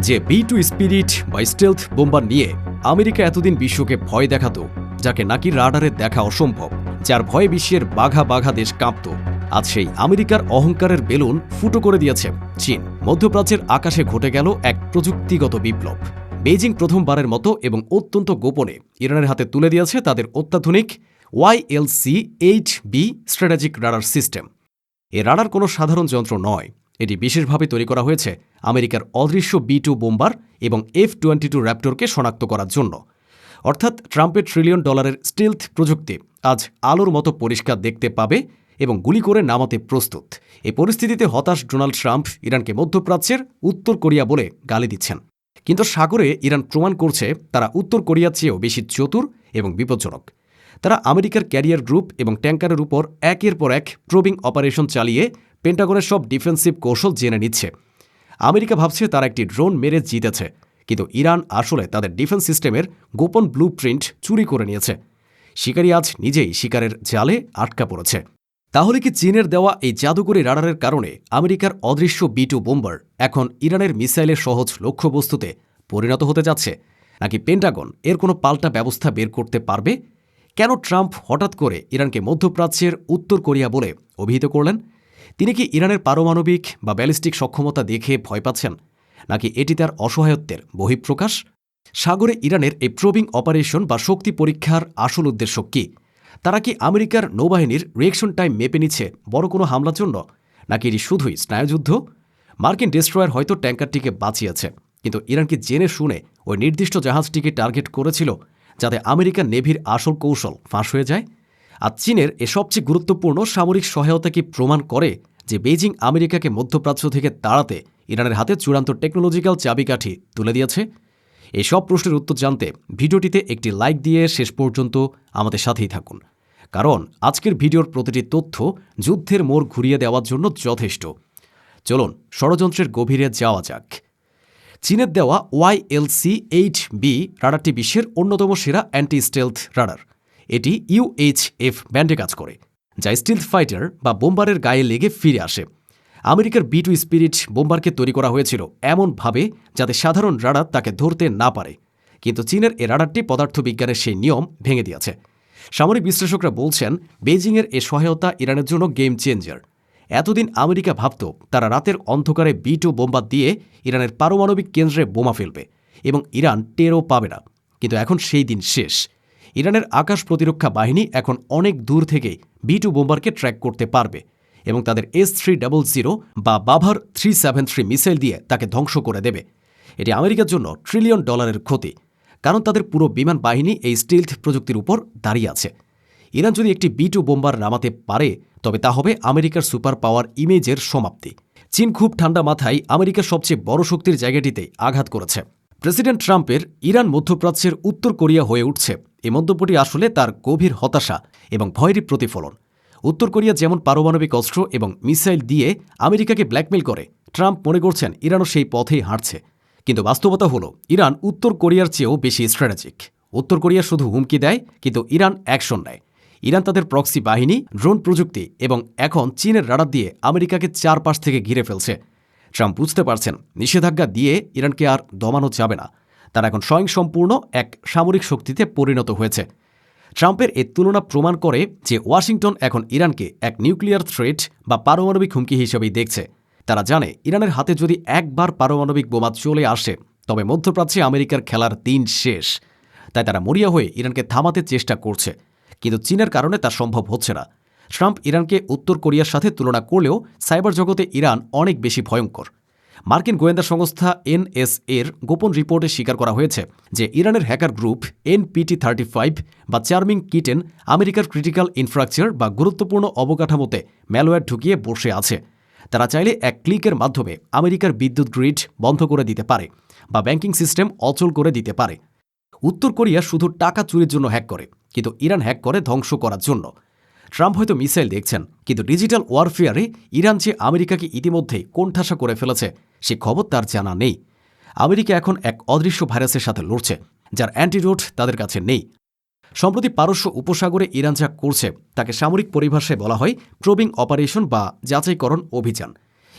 যে B2 spirit বা stealth bomber নিয়ে আমেরিকা এতদিন বিশ্বকে ভয় দেখাতো, যাকে নাকি রাডারে দেখা অসম্ভব, যার ভয়ে বিশ্বের বাঘা বাঘা দেশ কাঁপত, আজ সেই আমেরিকার অহংকারের বেলুন ফুটো করে দিয়েছে চীন। মধ্যপ্রাচ্যের আকাশে ঘটে গেল এক প্রযুক্তিগত বিপ্লব। বেইজিং প্রথমবারের মতো এবং অত্যন্ত গোপনে ইরানের হাতে তুলে দিয়েছে তাদের অত্যাধুনিক YLC-8B স্ট্র্যাটেজিক রাডার সিস্টেম। এ রাডার কোনো সাধারণ যন্ত্র নয়, এটি বিশেষভাবে তৈরি করা হয়েছে আমেরিকার অদৃশ্য B2 বোম্বার এবং F-22 র্যাপটরকে শনাক্ত করার জন্য। অর্থাৎ ট্রাম্পের $1 ট্রিলিয়ন স্টিলথ প্রযুক্তি আজ আলোর মতো পরিষ্কার দেখতে পাবে এবং গুলি করে নামাতে প্রস্তুত। এই পরিস্থিতিতে হতাশ ডোনাল্ড ট্রাম্প ইরানকে মধ্যপ্রাচ্যের উত্তর কোরিয়া বলে গালি দিচ্ছেন। কিন্তু সাগরে ইরান প্রমাণ করছে তারা উত্তর কোরিয়ার চেয়েও বেশি চতুর এবং বিপজ্জনক। তারা আমেরিকার ক্যারিয়ার গ্রুপ এবং ট্যাঙ্কারের উপর একের পর এক প্রবিং অপারেশন চালিয়ে পেন্টাগনের সব ডিফেন্সিভ কৌশল জেনে নিচ্ছে। আমেরিকা ভাবছে তারা একটি ড্রোন মেরে জিতেছে, কিন্তু ইরান আসলে তাদের ডিফেন্স সিস্টেমের গোপন ব্লু প্রিন্ট চুরি করে নিয়েছে। শিকারী আজ নিজেই শিকারের জালে আটকা পড়েছে। তাহলে কি চীনের দেওয়া এই জাদুকরী রাডারের কারণে আমেরিকার অদৃশ্য B2 বোম্বার এখন ইরানের মিসাইলের সহজ লক্ষ্যবস্তুতে পরিণত হতে যাচ্ছে, নাকি পেন্টাগন এর কোনো পাল্টা ব্যবস্থা বের করতে পারবে? কেন ট্রাম্প হঠাৎ করে ইরানকে মধ্যপ্রাচ্যের উত্তর কোরিয়া বলে অভিহিত করলেন? তিনি কি ইরানের পারমাণবিক বা ব্যালিস্টিক সক্ষমতা দেখে ভয় পাচ্ছেন, নাকি এটি তার অসহায়ত্বের বহিঃপ্রকাশ? সাগরে ইরানের এই প্রবিং অপারেশন বা শক্তি পরীক্ষার আসল উদ্দেশ্য কী? তারা কি আমেরিকার নৌবাহিনীর রিয়েকশন টাইম মেপে নিচ্ছে বড় কোনো হামলার জন্য, নাকি এটি শুধুই স্নায়ুযুদ্ধ? মার্কিন ডেস্ট্রয়ার হয়তো ট্যাঙ্কারটিকে বাঁচিয়েছে, কিন্তু ইরান কি জেনে শুনে ওই নির্দিষ্ট জাহাজটিকে টার্গেট করেছিল যাতে আমেরিকার নেভির আসল কৌশল ফাঁস হয়ে যায়? আর চীনের এ সবচেয়ে গুরুত্বপূর্ণ সামরিক সহায়তা কি প্রমাণ করে যে বেইজিং আমেরিকাকে মধ্যপ্রাচ্য থেকে তাড়াতে ইরানের হাতে চূড়ান্ত টেকনোলজিক্যাল চাবিকাঠি তুলে দিয়েছে? এই সব প্রশ্নের উত্তর জানতে ভিডিওটিতে একটি লাইক দিয়ে শেষ পর্যন্ত আমাদের সাথেই থাকুন, কারণ আজকের ভিডিওর প্রতিটি তথ্য যুদ্ধের মোড় ঘুরিয়ে দেওয়ার জন্য যথেষ্ট। চলুন ষড়যন্ত্রের গভীরে যাওয়া যাক। চীনের দেওয়া YLC-8B রাডারটি বিশ্বের অন্যতম সেরা অ্যান্টি স্টেলথ রাডার। এটি UHF ব্যান্ডে কাজ করে, যা স্টিলথ ফাইটার বা বোম্বারের গায়ে লেগে ফিরে আসে। আমেরিকার B2 স্পিরিট বোম্বারকে তৈরি করা হয়েছিল এমনভাবে যাতে সাধারণ রাডার তাকে ধরতে না পারে, কিন্তু চীনের এ রাডারটি পদার্থবিজ্ঞানের সেই নিয়ম ভেঙে দিয়েছে। সামরিক বিশ্লেষকরা বলছেন বেইজিংয়ের এ সহায়তা ইরানের জন্য গেম চেঞ্জার। এতদিন আমেরিকা ভাবত তারা রাতের অন্ধকারে B2 বোম্বার দিয়ে ইরানের পারমাণবিক কেন্দ্রে বোমা ফেলবে এবং ইরান টেরও পাবে না, কিন্তু এখন সেই দিন শেষ। ইরানের আকাশ প্রতিরক্ষা বাহিনী এখন অনেক দূর থেকেই B2 বোম্বারকে ট্র্যাক করতে পারবে এবং তাদের S-300 বা বাভার 373 মিসাইল দিয়ে তাকে ধ্বংস করে দেবে। এটি আমেরিকার জন্য $1 ট্রিলিয়ন ক্ষতি, কারণ তাদের পুরো বিমান বাহিনী এই স্টিলথ প্রযুক্তির উপর দাঁড়িয়ে আছে। ইরান যদি একটি B2 বোম্বার নামাতে পারে, তবে তা হবে আমেরিকার সুপার পাওয়ার ইমেজের সমাপ্তি। চীন খুব ঠান্ডা মাথায় আমেরিকার সবচেয়ে বড় শক্তির জায়গাটিতে আঘাত করেছে। প্রেসিডেন্ট ট্রাম্পের ইরান মধ্যপ্রাচ্যের উত্তর কোরিয়া হয়ে উঠছে এই মন্তব্যটি আসলে তার গভীর হতাশা এবং ভয়েরই প্রতিফলন। উত্তর কোরিয়া যেমন পারমাণবিক অস্ত্র এবং মিসাইল দিয়ে আমেরিকাকে ব্ল্যাকমেল করে, ট্রাম্প মনে করছেন ইরানও সেই পথেই হাঁটছে। কিন্তু বাস্তবতা হলো ইরান উত্তর কোরিয়ার চেয়েও বেশি স্ট্র্যাটেজিক। উত্তর কোরিয়া শুধু হুমকি দেয়, কিন্তু ইরান অ্যাকশন নেয়। ইরান তাদের প্রক্সি বাহিনী, ড্রোন প্রযুক্তি এবং এখন চীনের রাডার দিয়ে আমেরিকাকে চারপাশ থেকে ঘিরে ফেলছে। ট্রাম্প বুঝতে পারছেন নিষেধাজ্ঞা দিয়ে ইরানকে আর দমানো যাবে না। তারা এখন স্বয়ংসম্পূর্ণ এক সামরিক শক্তিতে পরিণত হয়েছে। ট্রাম্পের এ তুলনা প্রমাণ করে যে ওয়াশিংটন এখন ইরানকে এক নিউক্লিয়ার থ্রেট বা পারমাণবিক হুমকি হিসেবেই দেখছে। তারা জানে ইরানের হাতে যদি একবার পারমাণবিক বোমা চলে আসে, তবে মধ্যপ্রাচ্যে আমেরিকার খেলার দিন শেষ। তাই তারা মরিয়া হয়ে ইরানকে থামাতে চেষ্টা করছে, কিন্তু চীনের কারণে তা সম্ভব হচ্ছে না। ট্রাম্প ইরানকে উত্তর কোরিয়ার সাথে তুলনা করলেও সাইবার জগতে ইরান অনেক বেশি ভয়ঙ্কর। মার্কিন গোয়েন্দা সংস্থা NSA-র গোপন রিপোর্টে স্বীকার করা হয়েছে যে ইরানের হ্যাকার গ্রুপ NPT-35 বা চার্মিং কিটেন আমেরিকার ক্রিটিক্যাল ইনফ্রাস্ট্রাকচার বা গুরুত্বপূর্ণ অবকাঠামোতে ম্যালওয়্যার ঢুকিয়ে বসে আছে। তারা চাইলে এক ক্লিকের মাধ্যমে আমেরিকার বিদ্যুৎ গ্রিড বন্ধ করে দিতে পারে বা ব্যাংকিং সিস্টেম অচল করে দিতে পারে। উত্তর কোরিয়া শুধু টাকা চুরির জন্য হ্যাক করে, কিন্তু ইরান হ্যাক করে ধ্বংস করার জন্য। ট্রাম্প হয়তো মিসাইল দেখছেন, কিন্তু ডিজিটাল ওয়ারফেয়ারে ইরান যে আমেরিকাকে ইতিমধ্যেই কোণঠাসা করে ফেলেছে সে খবর তার জানা নেই। আমেরিকা এখন এক অদৃশ্য ভাইরাসের সাথে লড়ছে, যার অ্যান্টিডোট তাদের কাছে নেই। সম্প্রতি পারস্য উপসাগরে ইরান যা করছে তাকে সামরিক পরিভাষায় বলা হয় প্রবিং অপারেশন বা যাচাইকরণ অভিযান।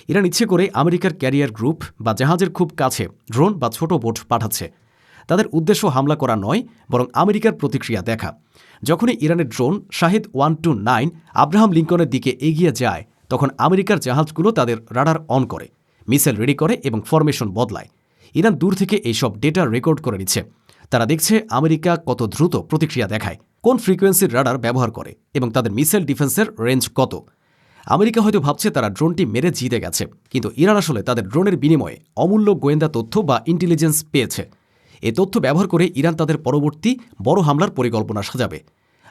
ইরান ইচ্ছে করে আমেরিকার ক্যারিয়ার গ্রুপ বা জাহাজের খুব কাছে ড্রোন বা ছোট বোট পাঠাচ্ছে। তাদের উদ্দেশ্য হামলা করা নয়, বরং আমেরিকার প্রতিক্রিয়া দেখা। যখনই ইরানের ড্রোন শাহেদ 129 আব্রাহাম লিঙ্কনের দিকে এগিয়ে যায়, তখন আমেরিকার জাহাজগুলো তাদের রাডার অন করে, মিসাইল রেডি করে এবং ফরমেশন বদলায়। ইরান দূর থেকে এইসব ডেটা রেকর্ড করে নিচ্ছে। তারা দেখছে আমেরিকা কত দ্রুত প্রতিক্রিয়া দেখায়, কোন ফ্রিকোয়েন্সির রাডার ব্যবহার করে এবং তাদের মিসাইল ডিফেন্সের রেঞ্জ কত। আমেরিকা হয়তো ভাবছে তারা ড্রোনটি মেরে জিতে গেছে, কিন্তু ইরান আসলে তাদের ড্রোনের বিনিময়ে অমূল্য গোয়েন্দা তথ্য বা ইন্টেলিজেন্স পেয়েছে। এ তথ্য ব্যবহার করে ইরান তাদের পরবর্তী বড় হামলার পরিকল্পনা সাজাবে।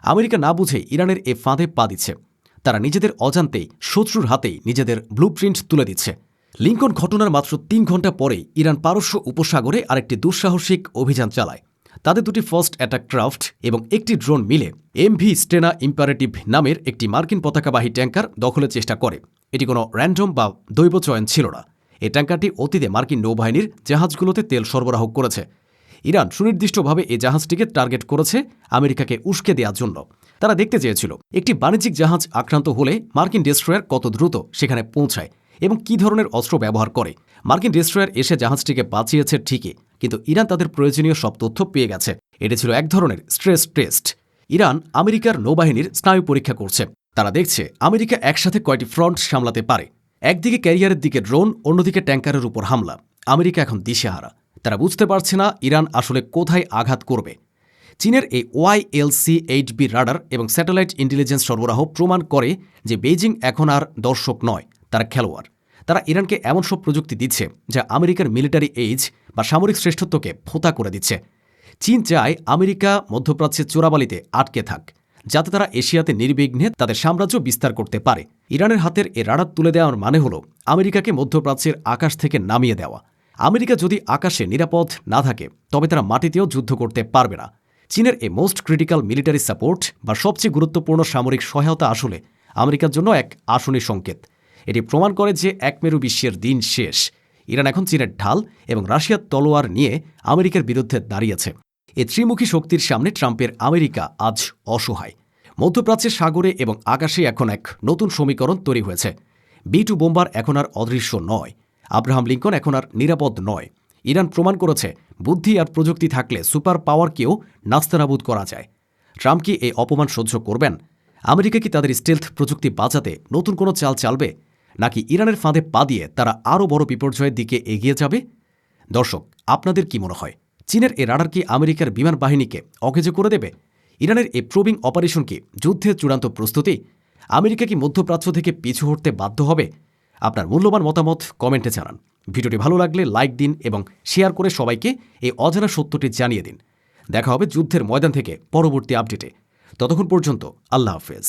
আমেরিকা না বুঝে ইরানের এ ফাঁদে পা দিচ্ছে। তারা নিজেদের অজান্তেই শত্রুর হাতেই নিজেদের ব্লুপ্রিন্ট তুলে দিচ্ছে। লিঙ্কন ঘটনার মাত্র ৩ ঘণ্টা পরেই ইরান পারস্য উপসাগরে আরেকটি দুঃসাহসিক অভিযান চালায়। তাদের দুটি ফার্স্ট অ্যাটাক ক্রাফট এবং একটি ড্রোন মিলে এমভি স্টেনা ইম্পারেটিভ নামের একটি মার্কিন পতাকাবাহী ট্যাঙ্কার দখলের চেষ্টা করে। এটি কোনো র্যান্ডম বা দৈবচয়ন ছিল না। এই ট্যাঙ্কারটি অতীতে মার্কিন নৌবাহিনীর জাহাজগুলোতে তেল সরবরাহ করেছে। ইরান সুনির্দিষ্টভাবে এই জাহাজটিকে টার্গেট করেছে আমেরিকাকে উস্কে দেওয়ার জন্য। তারা দেখতে চেয়েছিল একটি বাণিজ্যিক জাহাজ আক্রান্ত হলে মার্কিন ডেস্ট্রয়ার কত দ্রুত সেখানে পৌঁছায় এবং কী ধরনের অস্ত্র ব্যবহার করে। মার্কিন ডেস্ট্রয়ার এসে জাহাজটিকে বাঁচিয়েছে ঠিকই, কিন্তু ইরান তাদের প্রয়োজনীয় সব তথ্য পেয়ে গেছে। এটি ছিল এক ধরনের স্ট্রেস টেস্ট। ইরান আমেরিকার নৌবাহিনীর স্নায়ু পরীক্ষা করছে। তারা দেখছে আমেরিকা একসাথে কয়টি ফ্রন্ট সামলাতে পারে। একদিকে ক্যারিয়ারের দিকে ড্রোন, অন্যদিকে ট্যাঙ্কারের উপর হামলা। আমেরিকা এখন দিশেহারা। তারা বুঝতে পারছে না ইরান আসলে কোথায় আঘাত করবে। চীনের এই YLC-8B রাডার এবং স্যাটেলাইট ইন্টেলিজেন্স সরবরাহ প্রমাণ করে যে বেইজিং এখন আর দর্শক নয়, তারা খেলোয়াড়। তারা ইরানকে এমন সব প্রযুক্তি দিচ্ছে যা আমেরিকার মিলিটারি এইজ বা সামরিক শ্রেষ্ঠত্বকে ফোঁতা করে দিচ্ছে। চীন চায় আমেরিকা মধ্যপ্রাচ্যের চোরাবালিতে আটকে থাক, যাতে তারা এশিয়াতে নির্বিঘ্নে তাদের সাম্রাজ্য বিস্তার করতে পারে। ইরানের হাতের এ রাডার তুলে দেওয়ার মানে হল আমেরিকাকে মধ্যপ্রাচ্যের আকাশ থেকে নামিয়ে দেওয়া। আমেরিকা যদি আকাশে নিরাপদ না থাকে, তবে তারা মাটিতেও যুদ্ধ করতে পারবে না। চীনের এই মোস্ট ক্রিটিক্যাল মিলিটারি সাপোর্ট বা সবচেয়ে গুরুত্বপূর্ণ সামরিক সহায়তা আসলে আমেরিকার জন্য এক আসনী সংকেত। এটি প্রমাণ করে যে একমেরু বিশ্বের দিন শেষ। ইরান এখন চীনের ঢাল এবং রাশিয়ার তলোয়ার নিয়ে আমেরিকার বিরুদ্ধে দাঁড়িয়েছে। এই ত্রিমুখী শক্তির সামনে ট্রাম্পের আমেরিকা আজ অসহায়। মধ্যপ্রাচ্যের সাগরে এবং আকাশে এখন এক নতুন সমীকরণ তৈরি হয়েছে। B-2 বোম্বার এখন আর অদৃশ্য নয়। আব্রাহাম লিঙ্কন এখন আর নিরাপদ নয়। ইরান প্রমাণ করেছে বুদ্ধি আর প্রযুক্তি থাকলে সুপার পাওয়ারকেও নাস্তানাবুদ করা যায়। ট্রাম্প কি এই অপমান সহ্য করবেন? আমেরিকা কি তাদের স্টেলথ প্রযুক্তি বাঁচাতে নতুন কোনো চাল চালবে, নাকি ইরানের ফাঁদে পা দিয়ে তারা আরও বড় বিপর্যয়ের দিকে এগিয়ে যাবে? দর্শক, আপনাদের কি মনে হয়? চীনের এই রাডার কি আমেরিকার বিমান বাহিনীকে অকেজো করে দেবে? ইরানের এই প্রবিং অপারেশন কি যুদ্ধের চূড়ান্ত প্রস্তুতি? আমেরিকা কি মধ্যপ্রাচ্য থেকে পিছু হটতে বাধ্য হবে? আপনার মূল্যবান মতামত কমেন্টে জানান। ভিডিওটি ভালো লাগলে লাইক দিন এবং শেয়ার করে সবাইকে এই অজানা সত্যটি জানিয়ে দিন। দেখা হবে যুদ্ধের ময়দান থেকে পরবর্তী আপডেটে। ততক্ষণ পর্যন্ত আল্লাহ হাফেজ।